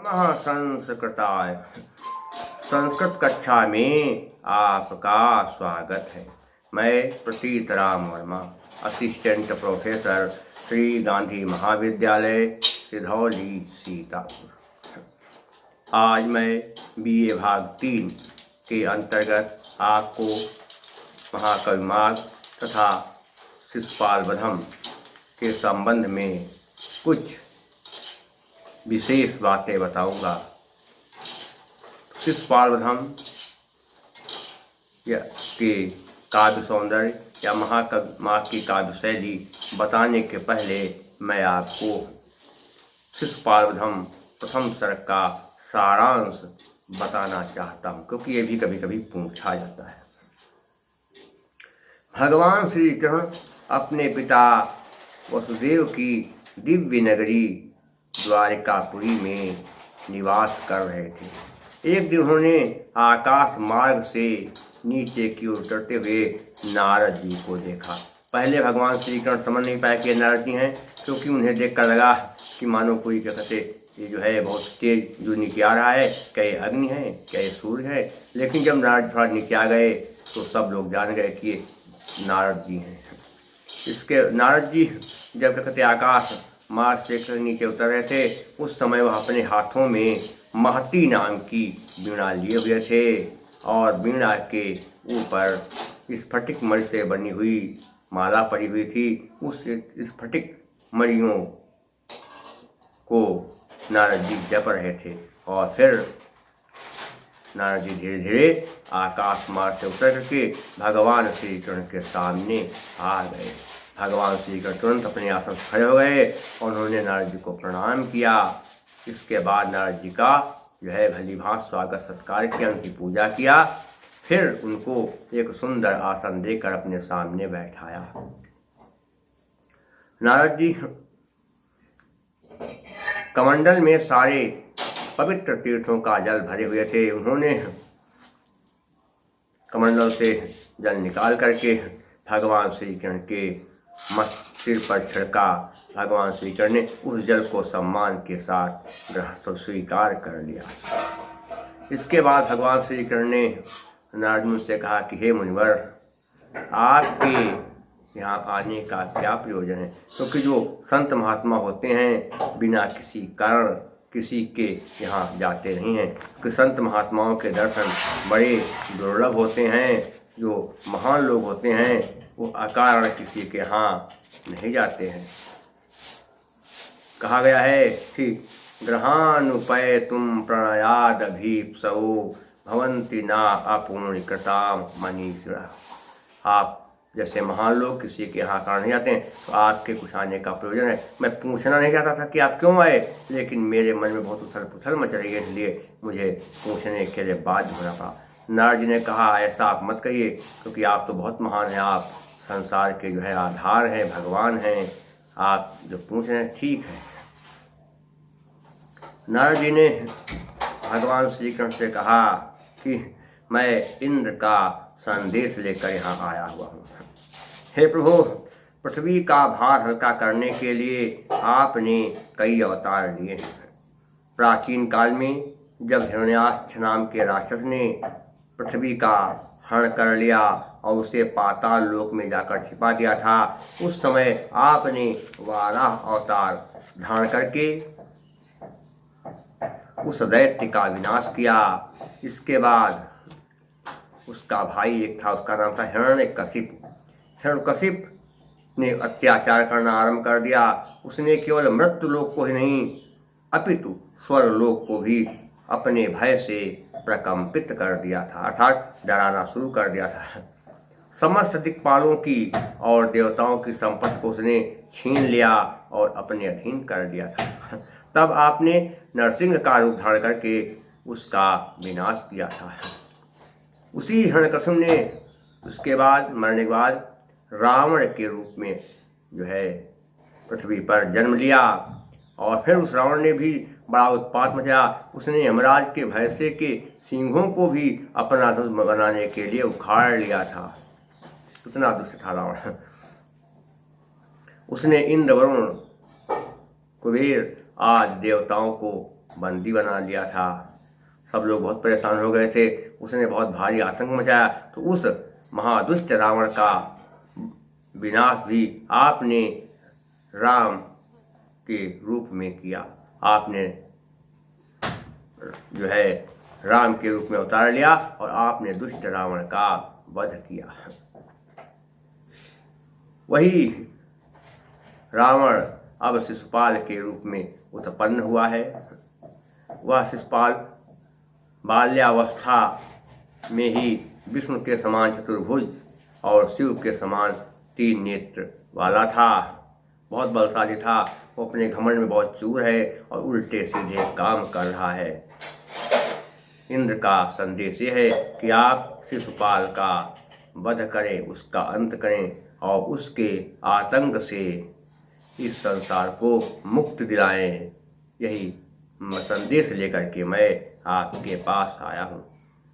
संस्कृताय संस्कृत कक्षा में आपका स्वागत है। मैं प्रतीत राम वर्मा, असिस्टेंट प्रोफेसर, श्री गांधी महाविद्यालय, सिधौली, सीतापुर। आज मैं BA भाग 3 के अंतर्गत आपको महाकवि माघ तथा शिशुपाल वधम के संबंध में कुछ विशेष बातें बताऊंगा। शिशुपाल वधम के काव्य सौंदर्य या माघ की काव्य शैली बताने के पहले मैं आपको शिशुपाल वधम प्रथम सर्ग का सारांश बताना चाहता हूँ, क्योंकि ये भी कभी कभी पूछा जाता है। भगवान श्री कृष्ण अपने पिता वसुदेव की दिव्य नगरी द्वारिकापुरी में निवास कर रहे थे। एक दिन उन्होंने आकाश मार्ग से नीचे की ओर उतरते हुए नारद जी को देखा। पहले भगवान श्री कृष्ण समझ नहीं पाए कि नारद जी हैं, क्योंकि उन्हें देखकर लगा कि मानो कोई क्या कहते ये जो है बहुत तेज जो नीचे आ रहा है, क्या ये अग्नि है, क्या ये सूर्य है। लेकिन जब नारद थोड़ा नीचे आ गए तो सब लोग जान गए कि ये नारद जी हैं। इसके नारद जी जब क्या कहते आकाश मार्ग से नीचे उतर रहे थे, उस समय वह अपने हाथों में महती नाम की वीणा लिए हुए थे और वीणा के ऊपर स्फटिक मणि से बनी हुई माला पड़ी हुई थी। उस स्फटिक मणियों को नारद जी जप रहे थे और फिर नारद जी धीरे धीरे आकाश मार्ग से उतर करके भगवान श्री कृष्ण के सामने आ गए। भगवान श्री कृष्ण तुरंत अपने आसन से खड़े हो गए और उन्होंने नारद जी को प्रणाम किया। इसके बाद नारद जी का जो है भली भांति स्वागत सत्कार किया, उनकी पूजा किया। फिर उनको एक सुंदर आसन देकर अपने सामने बैठाया। नारद जी कमंडल में सारे पवित्र तीर्थों का जल भरे हुए थे। उन्होंने कमंडल से जल निकाल करके भगवान श्री कृष्ण के सिर पर छिड़का। भगवान श्री कृष्ण ने उस जल को सम्मान के साथ ग्रहण स्वीकार कर लिया। इसके बाद भगवान श्री कृष्ण ने नारद मुनि से कहा कि हे मुनिवर, आपके यहाँ आने का क्या प्रयोजन है? क्योंकि जो संत महात्मा होते हैं बिना किसी कारण किसी के यहाँ जाते नहीं हैं, कि संत महात्माओं के दर्शन बड़े दुर्लभ होते हैं। जो महान लोग होते हैं वो अकारण किसी के यहाँ नहीं जाते हैं। कहा गया है कि ग्रहानुपय तुम प्रणयाद अभीप्सौ भवंति ना अपूर्णकृता मनीषिणः। आप जैसे महान लोग किसी के यहाँ कारण नहीं जाते हैं, तो आपके कुछ आने का प्रयोजन है। मैं पूछना नहीं चाहता था कि आप क्यों आए, लेकिन मेरे मन में बहुत उथल पुथल मच रही है, इसलिए मुझे पूछने के लिए बाध्य होना पड़ा। नारद जी ने कहा ऐसा आप मत कहिए, क्योंकि आप तो बहुत महान हैं, आप संसार के जो है आधार हैं, भगवान हैं। आप जो पूछ रहे हैं ठीक है। नारद जी ने भगवान श्री कृष्ण से कहा कि मैं इंद्र का संदेश लेकर यहाँ आया हुआ हूँ। हे प्रभु, पृथ्वी का भार हल्का करने के लिए आपने कई अवतार लिए हैं। प्राचीन काल में जब हिरण्याक्ष नाम के राक्षस ने पृथ्वी का हरण कर लिया और उसे पाताल लोक में जाकर छिपा दिया था, उस समय आपने वाराह अवतार धारण करके उस दैत्य का विनाश किया। इसके बाद उसका भाई एक था, उसका नाम था हिरण्यकशिप। हिरण्यकशिप ने अत्याचार करना आरंभ कर दिया। उसने केवल मृत्यु लोक को ही नहीं अपितु स्वर्ग लोक को भी अपने भय से प्रकंपित कर दिया था, अर्थात डराना शुरू कर दिया था। समस्त दिक्पालों की और देवताओं की संपत्ति को उसने छीन लिया और अपने अधीन कर दिया था। तब आपने नरसिंह का रूप धारण करके उसका विनाश किया था। उसी हिरण्यकशिप ने उसके बाद मरने के बाद रावण के रूप में जो है पृथ्वी पर जन्म लिया और फिर उस रावण ने भी बड़ा उत्पात मचाया। उसने यमराज के भय से के सिंहों को भी अपना दुश्मन बनाने के लिए उखाड़ लिया था। कितना दुष्ट था रावण। उसने इंद्र, वरुण, कुबेर आदि देवताओं को बंदी बना लिया था। सब लोग बहुत परेशान हो गए थे। उसने बहुत भारी आतंक मचाया। तो उस महादुष्ट रावण का विनाश भी आपने राम के रूप में किया। आपने जो है राम के रूप में उतार लिया और आपने दुष्ट रावण का वध किया। वही रावण अब शिशुपाल के रूप में उत्पन्न हुआ है। वह शिशुपाल बाल्यावस्था में ही विष्णु के समान चतुर्भुज और शिव के समान 3 नेत्र वाला था। बहुत बलशाली था। वो अपने घमंड में बहुत चूर है और उल्टे सीधे काम कर रहा है। इंद्र का संदेश ये है कि आप शिशुपाल का वध करें, उसका अंत करें और उसके आतंक से इस संसार को मुक्त दिलाएं। यही संदेश लेकर के मैं आपके पास आया हूँ।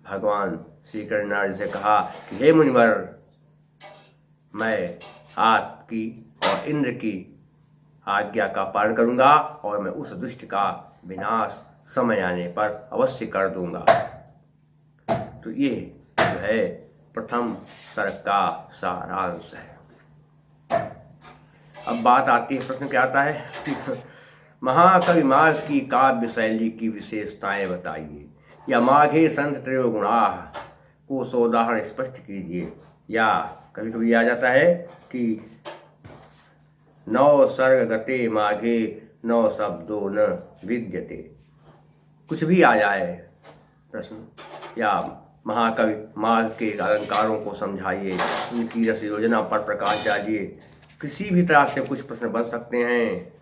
भगवान श्री कृष्ण ने से कहा कि हे मुनिवर, मैं आपकी और इंद्र की आज्ञा का पालन करूँगा और मैं उस दुष्ट का विनाश समय आने पर अवश्य कर दूंगा। तो ये जो है प्रथम सर्ग का सारांश है। अब बात आती है, प्रश्न क्या आता है महाकवि माघ की काव्य शैली की विशेषताएं बताइए, या माघे संत त्रयोगुणाः को सोदाहरण स्पष्ट कीजिए। या कभी कभी आ जाता है कि 9 सर्ग गते माघे 9 शब्दों न विद्यते। कुछ भी आ जाए प्रश्न, या महाकवि माघ के अलंकारों को समझाइए, उनकी रस योजना पर प्रकाश डालिए। किसी भी तरह से कुछ प्रश्न बन सकते हैं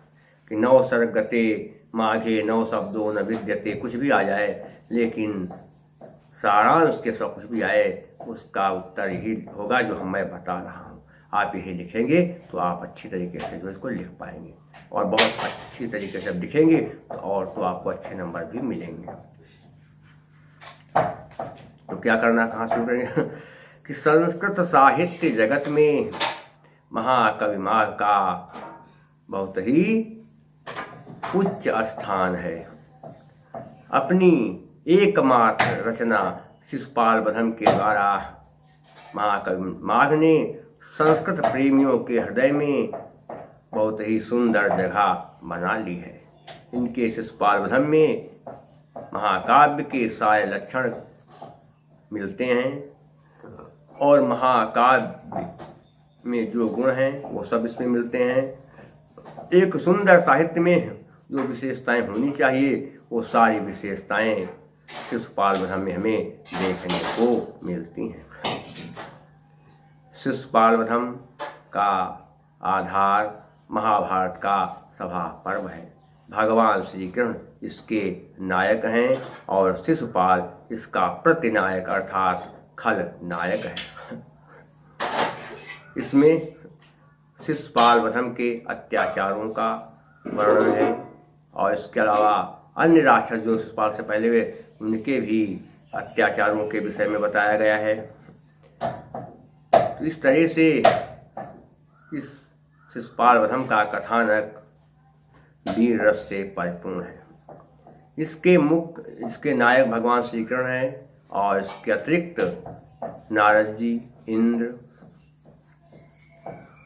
कि 9 सर्ग गते माघे 9 शब्दों न विद्यते, कुछ भी आ जाए, लेकिन सारांश के सब कुछ भी आए उसका उत्तर ही होगा जो मैं बता रहा हूँ। आप यही लिखेंगे तो आप अच्छी तरीके से जो इसको लिख पाएंगे, और बहुत अच्छी तरीके से लिखेंगे तो आपको अच्छे नंबर भी मिलेंगे। तो क्या करना, कहाँ शुरू करेंगे कि संस्कृत साहित्य जगत में महाकवि माघ का बहुत ही उच्च स्थान है। अपनी एकमात्र रचना शिशुपाल वधम के द्वारा महाकवि माघ ने संस्कृत प्रेमियों के हृदय में बहुत ही सुंदर जगह बना ली है। इनके शिशुपाल वधम में महाकाव्य के सारे लक्षण मिलते हैं और महाकाव्य में जो गुण हैं वो सब इसमें मिलते हैं। एक सुंदर साहित्य में जो विशेषताएं होनी चाहिए वो सारी विशेषताएं शिशुपाल वधम में हमें देखने को मिलती हैं। शिशुपाल वधम का आधार महाभारत का सभा पर्व है। भगवान श्री कृष्ण इसके नायक हैं और शिशुपाल इसका प्रतिनायक अर्थात खलनायक है। इसमें शिशुपाल वधम के अत्याचारों का वर्णन है और इसके अलावा अन्य राक्षस जो शिशुपाल से पहले हुए उनके भी अत्याचारों के विषय में बताया गया है। तो इस तरह से इस शिशुपाल वधम का कथानक वीर रस से परिपूर्ण है। इसके नायक भगवान श्री कृष्ण हैं और इसके अतिरिक्त नारद जी, इंद्र,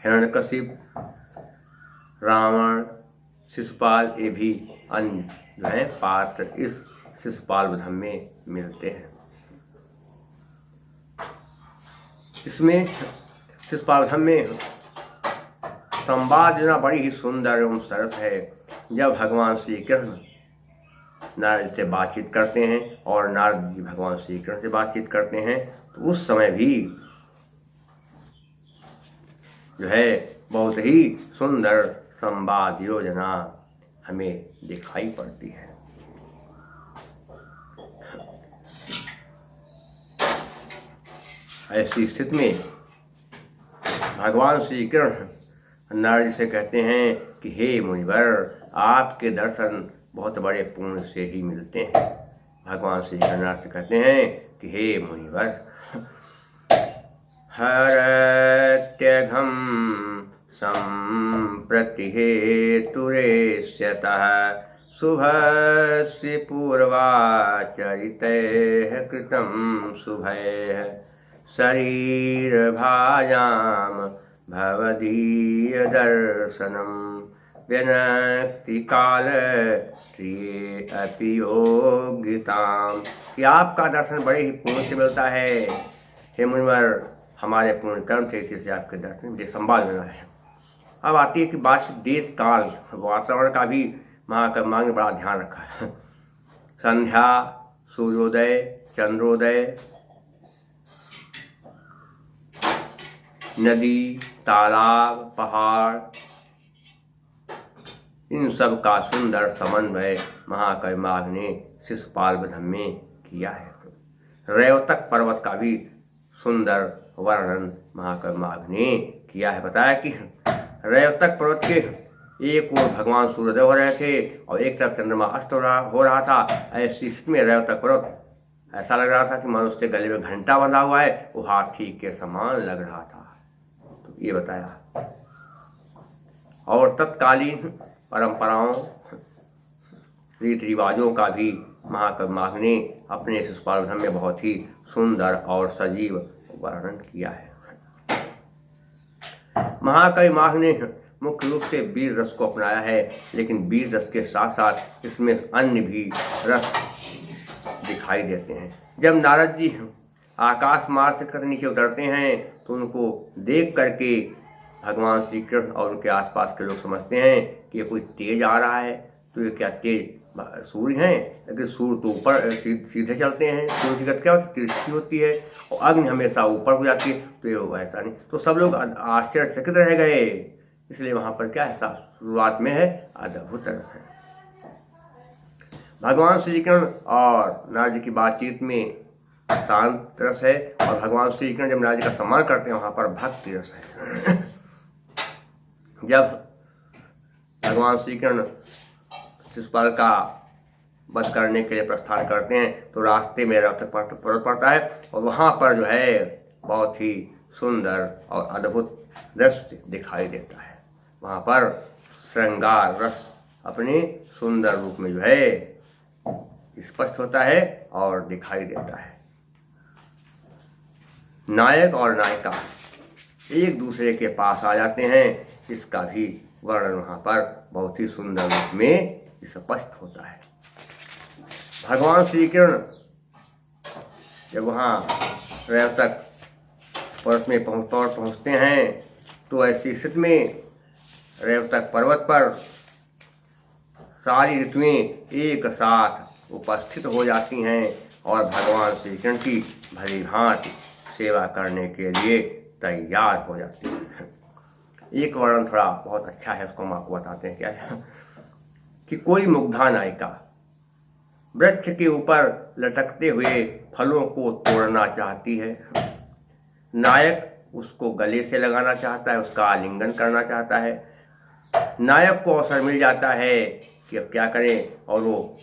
हिरण्यकशिप, रावण, शिशुपाल, ये भी अन्य जो हैं पात्र इस शिशुपाल वधम में मिलते हैं। इसमें शिशुपाल वधम में संवाद जो बड़ी ही सुंदर एवं सरस है। जब भगवान श्री कृष्ण नारद से बातचीत करते हैं और नारद जी भगवान श्री कृष्ण से बातचीत करते हैं तो उस समय भी जो है बहुत ही सुंदर संवाद योजना हमें दिखाई पड़ती है। ऐसी स्थिति में भगवान श्री कृष्ण नारद जी से कहते हैं कि हे मुनिवर, आपके दर्शन बहुत बड़े पुण्य से ही मिलते हैं। भगवान श्री कृष्ण नारद से कहते हैं कि हे मुनिवर, हरत्यघं सम्प्रति हेतुरेष्यतः शुभस्य पूर्वाचरितैः कृतं शुभैः शरीरभाजां भवदीयदर्शनं व्यनक्ति कालत्रिये अपि योग्यताम्। कि आपका दर्शन बड़े ही पुण्य से मिलता है हे मुनिवर, हमारे पुण्य कर्म थे, इसी से आपके दर्शन मुझे संभाल लेना है। अब आती है कि बात देश काल वातावरण का भी महाकवि मांग ने बड़ा ध्यान रखा है। संध्या, सूर्योदय, चंद्रोदय, नदी, तालाब, पहाड़, इन सब का सुंदर समन्वय महाकवि माघ ने शिशुपाल वधम में किया है। रेवतक पर्वत का भी सुंदर वर्णन महाकवि माघ ने किया है। बताया कि रेवतक पर्वत के एक ओर भगवान सूर्योदय हो रहे थे और एक तरफ चंद्रमा अस्त हो रहा था। ऐसी स्थिति में रेवतक पर्वत ऐसा लग रहा था कि मनुष्य के गले में घंटा बंधा हुआ है, वो हाथी के समान लग रहा था। तो ये बताया। और तत्कालीन परंपराओं, रीति रिवाजों का भी महाकवि माघ ने अपने शिशुपाल वधम में बहुत ही सुंदर और सजीव वर्णन किया है। महाकवि माघ ने मुख्य रूप से वीर रस को अपनाया है, लेकिन वीर रस के साथ साथ इसमें अन्य भी रस दिखाई देते हैं। जब नारद जी आकाश मार्ग से कर नीचे उतरते हैं तो उनको देख करके भगवान श्री कृष्ण और उनके आसपास के लोग समझते हैं कि ये कोई तेज आ रहा है। तो ये क्या तेज सूर्य हैं? लेकिन सूर्य तो ऊपर सीधे चलते हैं, सूर्य की गति क्या होती है? तिरछी होती है, और अग्नि हमेशा ऊपर हो जाती है। तो ये ऐसा नहीं। तो सब लोग आश्चर्यचकित रह गए। इसलिए वहाँ पर क्या है, शुरुआत में है अद्भुत रस है। भगवान श्री कृष्ण और नारद जी की बातचीत में शांत रस है, और भगवान श्री कृष्ण जब नारद जी का सम्मान करते हैं वहाँ पर भक्ति रस है। जब भगवान श्री कृष्ण शिशुपाल का वध करने के लिए प्रस्थान करते हैं तो रास्ते में रेवतक पर्वत पड़ता है, और वहाँ पर जो है बहुत ही सुंदर और अद्भुत दृश्य दिखाई देता है। वहाँ पर श्रृंगार रस अपने सुंदर रूप में जो है स्पष्ट होता है और दिखाई देता है। नायक और नायिका एक दूसरे के पास आ जाते हैं, इसका भी वर्णन वहाँ पर बहुत ही सुंदर रूप में स्पष्ट होता है। भगवान श्री कृष्ण जब वहाँ रेवतक पर्वत में पहुँचते हैं तो ऐसी स्थिति में रेवतक पर्वत पर सारी ऋतुएं एक साथ उपस्थित हो जाती हैं और भगवान श्री कृष्ण की भली भांति सेवा करने के लिए तैयार हो जाती हैं। एक वर्णन थोड़ा बहुत अच्छा है, उसको हम आपको बताते हैं। क्या है कि कोई मुग्धा नायिका वृक्ष के ऊपर लटकते हुए फलों को तोड़ना चाहती है। नायक उसको गले से लगाना चाहता है, उसका आलिंगन करना चाहता है। नायक को अवसर मिल जाता है कि अब क्या करें, और वो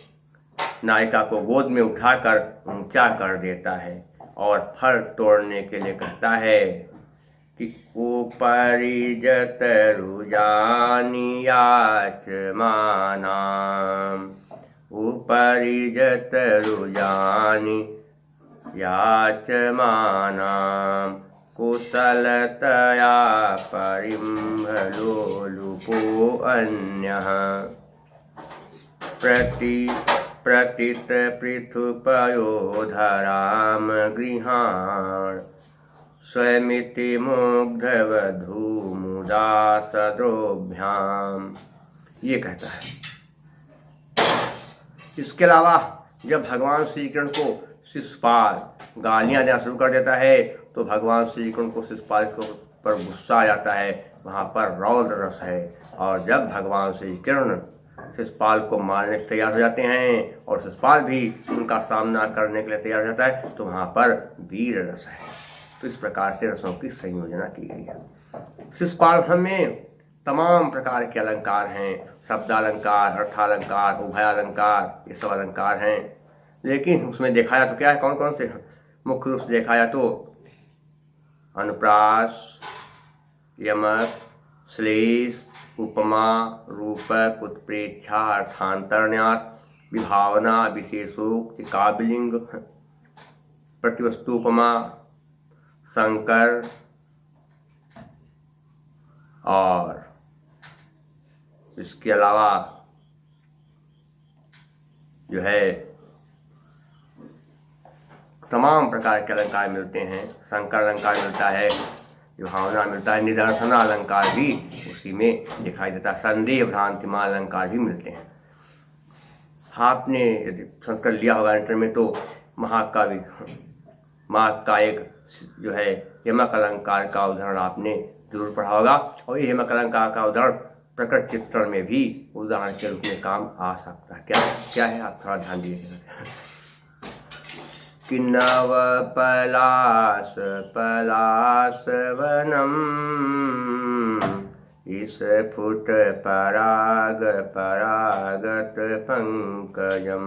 नायिका को गोद में उठाकर ऊंचा कर देता है और फल तोड़ने के लिए कहता है कि उपरिजत रुजानि याचमानाम्, उपरिजत रुजानि याचमानाम्, कुशलतया परिम्भलोलुपो अन्यः, प्रतित पृथुपयोधराम गृहाण, स्वयमिति मुग्धवधू मुदा सद्रोभ्याम। ये कहता है। इसके अलावा जब भगवान श्री कृष्ण को शिशुपाल गालियाँ देना शुरू कर देता है तो भगवान श्री कृष्ण को शिशुपाल के ऊपर गुस्सा आ जाता है। वहाँ पर रौद्र रस है। और जब भगवान श्री कृष्ण शिशुपाल को मारने के तैयार हो जाते हैं और शिशुपाल भी उनका सामना करने के लिए तैयार हो जाता है तो वहाँ पर वीर रस है। तो इस प्रकार से रसों की संयोजना की गई है। शिशुपाल में तमाम प्रकार के अलंकार हैं, शब्दालंकार, अर्थालंकार, उभयालंकार, ये सब अलंकार हैं। लेकिन उसमें देखा जाए तो क्या है, कौन कौन से? मुख्य रूप से देखा जाए तो अनुप्रास, यमक, श्लेष, उपमा, रूपक, उत्प्रेक्षा, अर्थांतरन्यास, विभावना, विशेषोक्ति, काव्यलिंग, प्रतिवस्तुपमा, संकर और इसके अलावा जो है तमाम प्रकार के अलंकार मिलते हैं। संकर अलंकार मिलता है, विभावना मिलता है, निदर्शन अलंकार भी उसी में दिखाई देता है, संदेह भ्रांतिमान अलंकार भी मिलते हैं। आपने यदि संस्कृत लिया होगा इंटर में तो महाकाव्य माघ का एक जो है यमक अलंकार का उदाहरण आपने जरूर पढ़ा होगा, और ये यमक अलंकार का उदाहरण प्रकट चित्रण में भी उदाहरण के रूप में काम आ सकता है। क्या है आप थोड़ा ध्यान दीजिएगा। कि नव पलाश पलाश वनम इस फुट पराग परागत पंकजम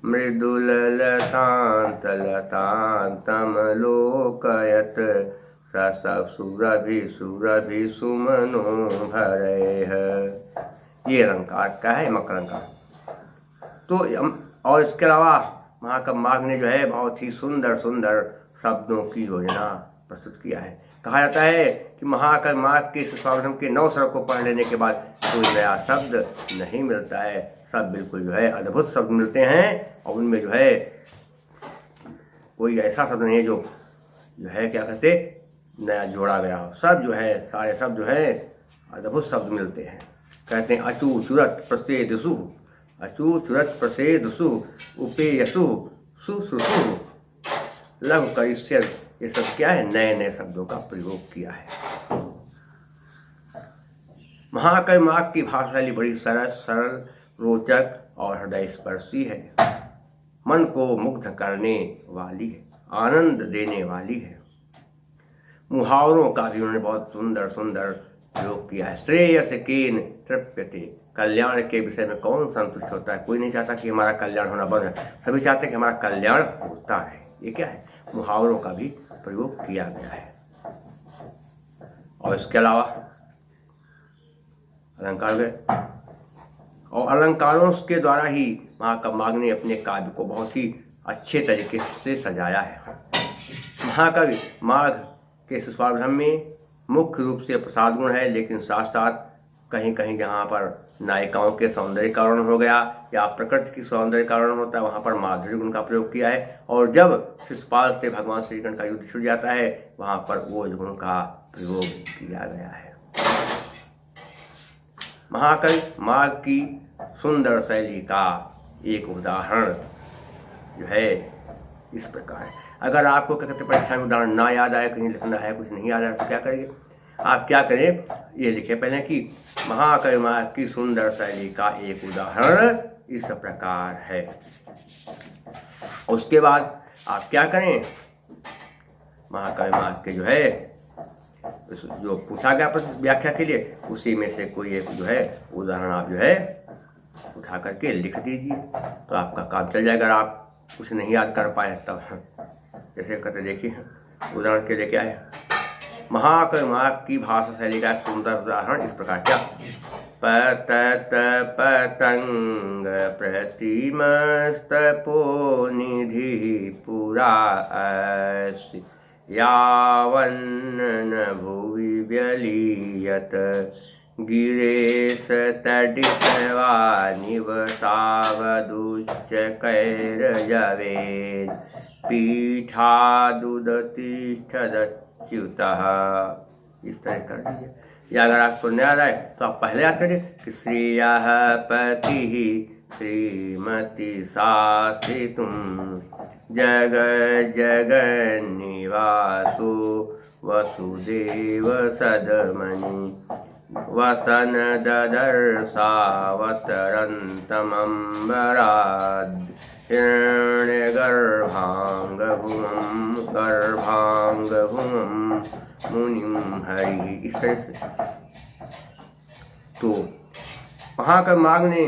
मृदुललतांत लतांतम लोकयत सुरभि सुरभि सुमनो भरेह। ये अलंकार का है यमक अलंकार। तो और इसके अलावा महाकवि माघ ने जो है बहुत ही सुंदर सुंदर शब्दों की योजना प्रस्तुत किया है। कहा जाता है कि महाकवि माघ के स्वागतम के 9 स्वरों को पढ़ लेने के बाद कोई नया शब्द नहीं मिलता है, सब बिल्कुल जो है अद्भुत शब्द मिलते हैं, और उनमें जो है कोई ऐसा शब्द नहीं है जो है क्या कहते नया जोड़ा गया हो। सब जो है सारे शब्द जो है अद्भुत शब्द मिलते हैं। कहते हैं अचू चुरत प्रसेदसु, अचू चुरत प्रसेदसु, उपेयसु सुसुसु, लघु करिष्य, ये सब क्या है नए नए शब्दों का प्रयोग किया है। महाकवि माघ की भाषा शैली बड़ी सरल रोचक और हृदय स्पर्शी है, मन को मुग्ध करने वाली है, आनंद देने वाली है। मुहावरों का भी उन्होंने बहुत सुंदर सुंदर प्रयोग किया है। श्रेयस केन तृप्यते, कल्याण के विषय में कौन संतुष्ट होता है? कोई नहीं चाहता कि हमारा कल्याण होना बंद है, सभी चाहते हैं कि हमारा कल्याण होता है। ये क्या है? मुहावरों का भी प्रयोग किया गया है। और इसके अलावा अलंकार गए, और अलंकारों के द्वारा ही महाकवि माघ ने अपने काव्य को बहुत ही अच्छे तरीके से सजाया है। महाकवि माघ के शिशुपालवधम में मुख्य रूप से प्रसाद गुण है, लेकिन साथ साथ कहीं कहीं जहाँ पर नायिकाओं के सौंदर्यीकरण हो गया या प्रकृति की सौंदर्यीकरण होता है वहाँ पर माधुर्य गुण का प्रयोग किया है, और जब शिशुपाल से भगवान श्री कृष्ण का युद्ध छिड़ जाता है वहाँ पर ओज गुण का प्रयोग किया गया है। महाकवि माघ की सुंदर शैली का एक उदाहरण जो है इस प्रकार है। अगर आपको क्या कहते परीक्षा में उदाहरण ना याद आए, कहीं लिखना है कुछ नहीं याद आए तो क्या करेंगे आप? क्या करें, ये लिखे पहले कि महाकवि माघ की सुंदर शैली का एक उदाहरण इस प्रकार है। उसके बाद आप क्या करें, महाकवि माघ के जो है जो पूछा गया व्याख्या के लिए उसी में से कोई एक जो है उदाहरण आप जो है उठा करके लिख दीजिए, तो आपका काम चल जाएगा। अगर आप कुछ नहीं याद कर पाए तब जैसे कहते देखिए उदाहरण के लिए क्या है, महाकवि माघ की भाषा शैली का एक सुंदर उदाहरण इस प्रकार क्या, पतत पतंग प्रतिमस्तपो निधि पुरा अस्ति यावन्न भुवि व्यलीयत गिरेश तडितवा निवसावदुच्च कैरजवेद पीठादुदतिष्ठदच्युतः। इस तरह कर दीजिए, या अगर आपको नहीं याद आए तो आप पहले याद करिए कि श्रियः पतिः श्रीमती शासितुं जग जगन्निवासो वसुदेव सदमनि वसन ददर्शावतरन्तमम्बराद् हिरण्यगर्भाङ्गभुवं मुनिं हरि। इस तरह से तो महाकवि माघ ने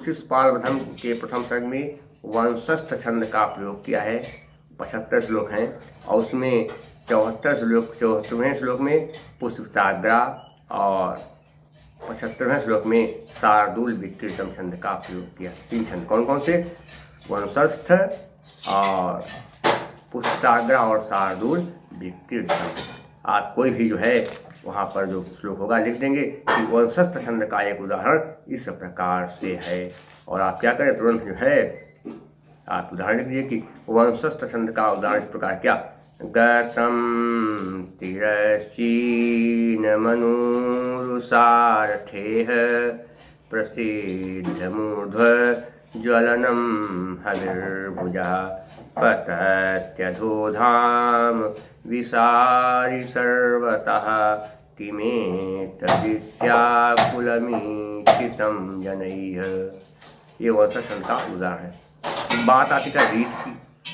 शिशुपालवधम के प्रथम सर्ग में वंशस्थ छंद का प्रयोग किया है। 75 श्लोक हैं और उसमें 74 श्लोक 74वें श्लोक में पुष्पिताग्रा और 75वें श्लोक में शार्दूल विक्रीडम छंद का प्रयोग किया। 3 छंद कौन कौन से? वंशस्थ और पुष्टाग्र और शार्दूल विक्रीडम। आप कोई भी जो है वहाँ पर जो श्लोक होगा लिख देंगे कि वंशस्थ छंद का एक उदाहरण इस प्रकार से है। और आप क्या करें, तुरंत जो है आप उदाहरण लिख दीजिए कि वंशस्थ छंद का उदाहरण इस प्रकार क्या? गतम तिरश्चीन मनुरुसारथेह प्रसिद्ध मूर्ध्व ज्वलनम हविर्भुजा पतत्यधोधाम विसारि सर्वतः किमेतदित्याकुलमीक्षितं जनैः। ये वंशस्थ छंद का उदाहरण है। बात आती है रीत की।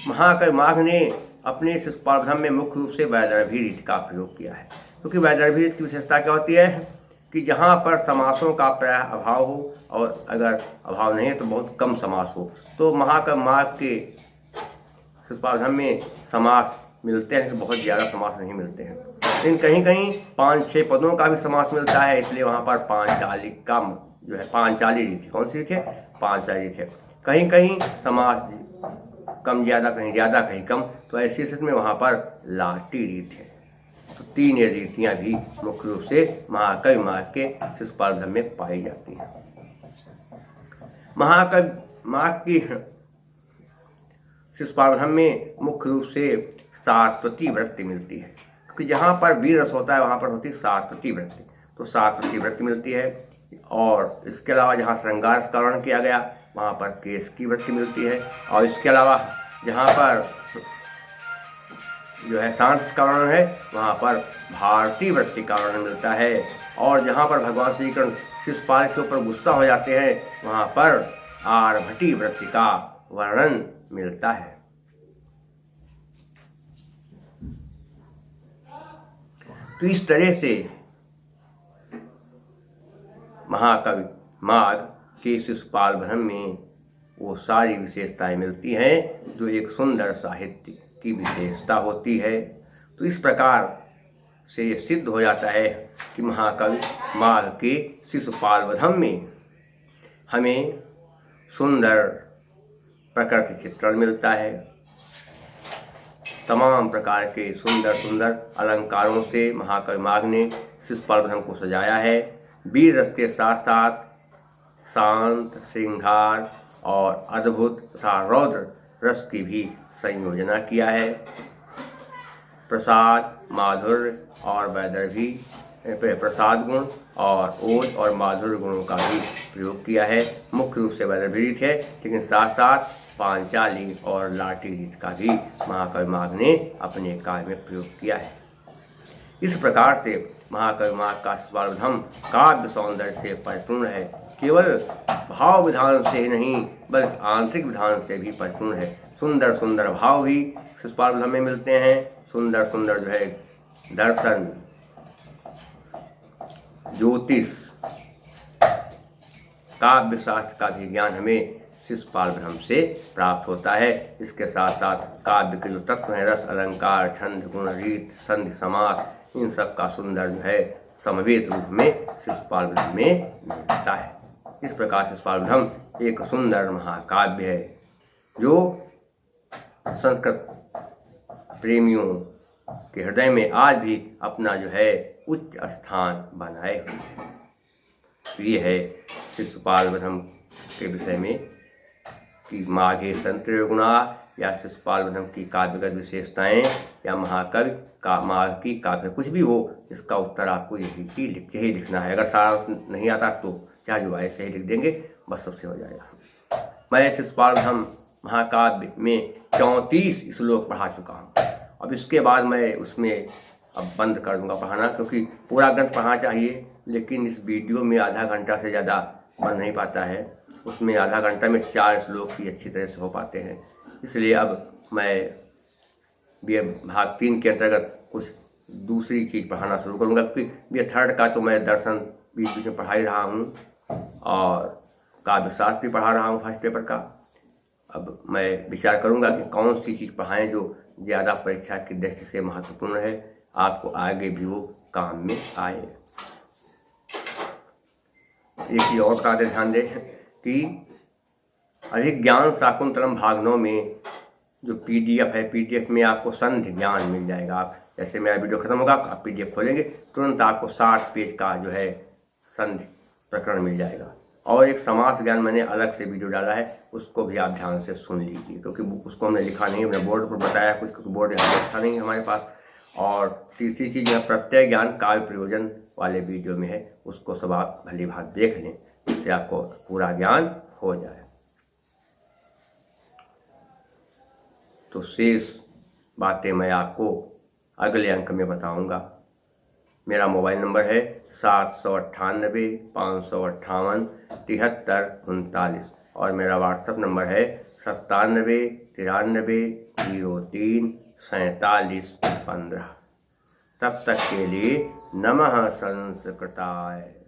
महाकवि माघ ने अपने शिशुपालवधम में मुख्य रूप से वैदर्भी रीत का प्रयोग किया है, क्योंकि वैदर्भी रीत की विशेषता क्या होती है कि जहाँ पर समासों का प्रायः अभाव हो, और अगर अभाव नहीं है तो बहुत कम समास हो। तो महाकवि माघ के शिशुपालवधम में समास मिलते हैं, बहुत ज़्यादा समास नहीं मिलते हैं, लेकिन कहीं कहीं 5-6 पदों का भी समास मिलता है, इसलिए वहाँ पर पांचाली का जो है पांचाली रीत है। कौन सी रीत है? पांचाली रीत है। कहीं कहीं समास कम ज़्यादा, कहीं ज़्यादा कहीं कम, तो ऐसी स्थिति में वहाँ पर लाटी रीत है। तो 3 ये रीतियाँ भी मुख्य रूप से महाकवि माघ के शिशुपालवधम में पाई जाती हैं। महाकवि माघ की शिशुपालवधम में मुख्य रूप से सात्वती वृत्ति मिलती है, क्योंकि जहाँ पर वीर रस होता है वहाँ पर होती है सात्वती वृत्ति, तो सात्वती वृत्ति मिलती है। और इसके अलावा जहाँ श्रृंगार का वर्णन किया गया वहाँ पर केश की वृत्ति मिलती है। और इसके अलावा जहाँ पर जो है शांत का वर्णन है वहाँ पर भारतीय वृत्ति का वर्णन मिलता है। और जहाँ पर भगवान श्री कृष्ण शिशुपाल के ऊपर गुस्सा हो जाते हैं वहाँ पर आर्भटी वृत्ति का वर्णन मिलता है। तो इस तरह से महाकवि माघ के शिशुपालवधम में वो सारी विशेषताएं मिलती हैं जो एक सुंदर साहित्य की विशेषता होती है। तो इस प्रकार से ये सिद्ध हो जाता है कि महाकवि माघ के शिशुपालवधम में हमें सुंदर प्रकृति चित्रण मिलता है। तमाम प्रकार के सुंदर सुंदर अलंकारों से महाकवि माघ ने शिशुपालवधम को सजाया है। वीर रस के साथ साथ शांत, श्रृंगार और अद्भुत तथा रौद्र रस की भी संयोजना किया है। प्रसाद, माधुर्य और वैदर्भी प्रसाद गुण और ओज और माधुर्य गुणों का भी प्रयोग किया है। मुख्य रूप से वैदर्भी रीत है, लेकिन साथ साथ पांचाली और लाटी रीत का भी महाकवि माघ ने अपने काव्य में प्रयोग किया है। इस प्रकार से महाकवि माघ का शिशुपालवधम काव्य सौंदर्य से परिपूर्ण है। केवल भाव विधान से ही नहीं बल्कि आंतरिक विधान से भी परिपूर्ण है। सुंदर सुंदर भाव भी शिशुपालवधम में मिलते हैं। सुंदर सुंदर जो है दर्शन, ज्योतिष, काव्य शास्त्र का भी ज्ञान हमें शिशुपालवधम से प्राप्त होता है। इसके साथ साथ काव्य के जो तत्व हैं, रस, अलंकार, छंद, गुण, रीत, संधि, समास, इन सब का सुंदर जो है समवेत रूप में शिशुपालवधम में मिलता है। इस प्रकार शिशुपालवधम एक सुंदर महाकाव्य है जो संस्कृत प्रेमियों के हृदय में आज भी अपना जो है उच्च स्थान बनाए हुए है। तो ये है शिशुपालवधम के विषय में कि माघे संतृप्य गुणा या शिशुपालवधम की काव्यगत विशेषताएं या महाकवि का माघ की काव्य कुछ भी हो, इसका उत्तर आपको यही लिखना है। अगर सारा नहीं आता तो चाहे जो आए से ही लिख देंगे, बस सबसे हो जाएगा। मैं शिशुपालवधम महाकाव्य में 34 श्लोक पढ़ा चुका हूँ। अब इसके बाद मैं उसमें अब बंद कर दूंगा पढ़ाना, क्योंकि पूरा ग्रंथ पढ़ना चाहिए, लेकिन इस वीडियो में आधा घंटा से ज़्यादा बन नहीं पाता है। उसमें आधा घंटा में 4 श्लोक ही अच्छी तरह से हो पाते हैं। इसलिए अब मैं भाग 3 के अंतर्गत कुछ दूसरी चीज़ पढ़ाना शुरू करूँगा, क्योंकि बी थर्ड का तो मैं दर्शन बीच बीच में पढ़ा ही रहा हूँ और काव्य शास्त्र भी पढ़ा रहा हूँ फर्स्ट पेपर का। अब मैं विचार करूँगा कि कौन सी चीज़ पढ़ाएं जो ज़्यादा परीक्षा की दृष्टि से महत्वपूर्ण है, आपको आगे भी वो काम में आए। एक ही और का ध्यान दें कि अधिक ज्ञान शाकुंतलम भाग 9 में जो PDF है, PDF में आपको संधि ज्ञान मिल जाएगा। आप जैसे मेरा वीडियो खत्म होगा आप PDF खोलेंगे, तुरंत आपको 60 पेज का जो है संधि प्रकरण मिल जाएगा। और एक समास ज्ञान मैंने अलग से वीडियो डाला है, उसको भी आप ध्यान से सुन लीजिए, क्योंकि उसको हमने लिखा नहीं है, हमने बोर्ड पर बताया कुछ, क्योंकि बोर्ड यहाँ रखा नहीं है हमारे पास। और तीसरी चीज़ है प्रत्यय ज्ञान काव्य प्रयोजन वाले वीडियो में है, उसको सब आप भली भांति देख लें, इससे आपको पूरा ज्ञान हो जाए। तो शेष बातें मैं आपको अगले अंक में बताऊंगा। मेरा मोबाइल नंबर है 798 558 7339 और मेरा व्हाट्सएप नंबर है 97 93 03 47 15। तब तक के लिए नमः संस्कृताय।